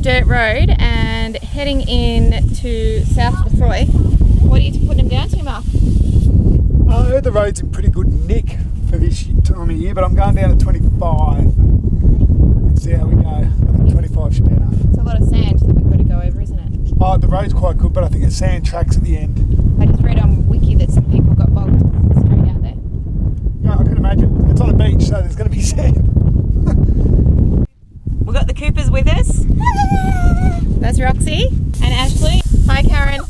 dirt road and heading in to South LeFroy. What are you putting them down to, Mark? I heard the road's in pretty good nick for this time of year, but I'm going down to 25. Let's see how we go. I think 25 should be enough. It's a lot of sand that we've got to go over, isn't it? Oh, the road's quite good, but I think it's sand tracks at the end. I just read on Wiki that some people got bogged straight out there. Yeah, I can imagine. It's on a beach, so there's going to be sand. We've got the Coopers with us. That's Roxy and Ashley. Hi, Karen.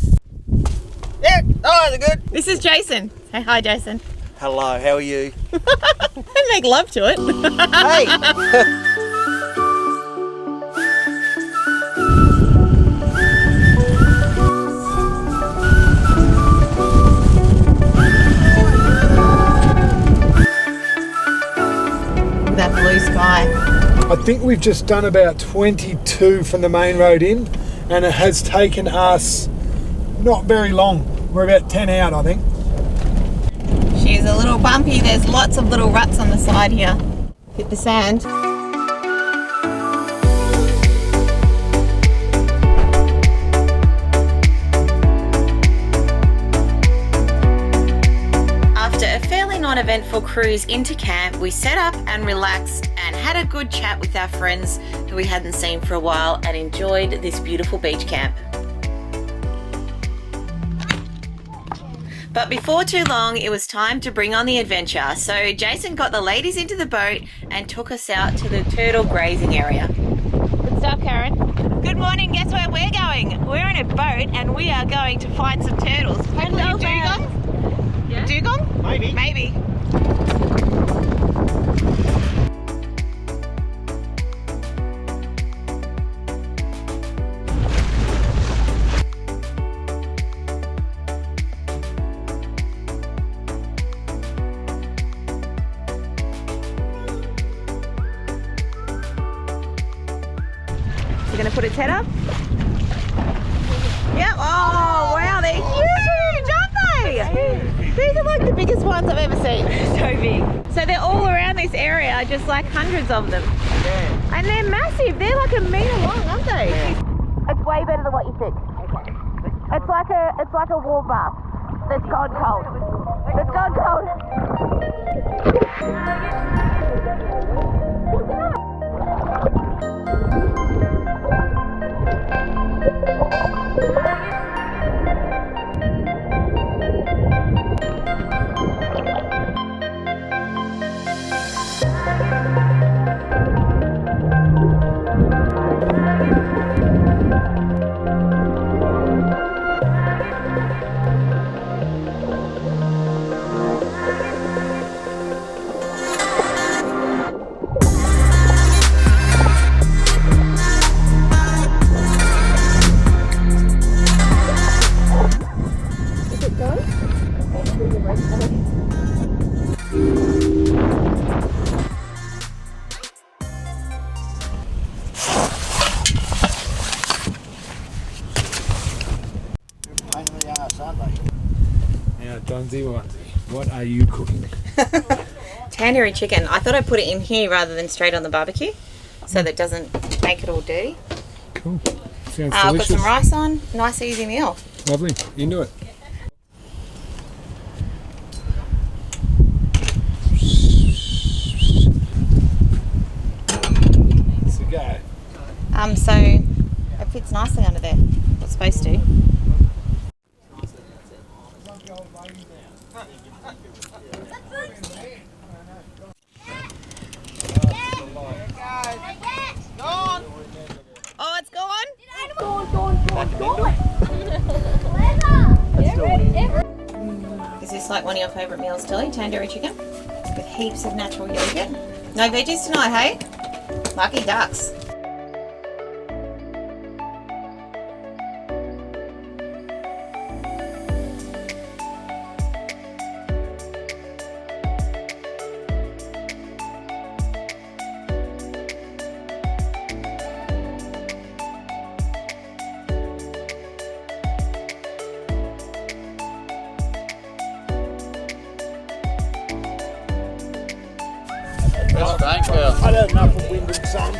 Yeah, oh, they're good. This is Jason. Say hi, Jason. Hello, how are you? And make love to it. Hey! That blue sky. I think we've just done about 22 from the main road in, and it has taken us not very long. We're about 10 out, I think. She's a little bumpy. There's lots of little ruts on the side here. Hit the sand. After a fairly non-eventful cruise into camp, we set up and relaxed and had a good chat with our friends who we hadn't seen for a while and enjoyed this beautiful beach camp. But before too long, it was time to bring on the adventure. So Jason got the ladies into the boat and took us out to the turtle grazing area. Good stuff, Karen. Good morning. Guess where we're going? We're in a boat and we are going to find some turtles. Hopefully dugongs? Yeah. Dugong? Maybe. Maybe. You're going to put its head up? Yep. Oh, wow, they're huge, aren't they? These are like the biggest ones I've ever seen. So big. So they're all around this area, just like hundreds of them. Yeah. And they're massive. They're like a metre long, aren't they? Yeah. It's way better than what you think. Okay. It's like a warm bath that's gone cold. It's gone Now, Donzy Onesie, what are you cooking? Tandoori chicken. I thought I'd put it in here rather than straight on the barbecue so that it doesn't make it all dirty. Cool. Sounds I've got delicious. some rice on. Nice easy meal. Lovely. Into it. So go. So it fits nicely under there. It's supposed to. Oh, it's gone? Is this like one of your favourite meals, Tilly? Tandoori chicken? With heaps of natural yogurt? No veggies tonight, hey? Lucky ducks. I'd had enough of wind and sun.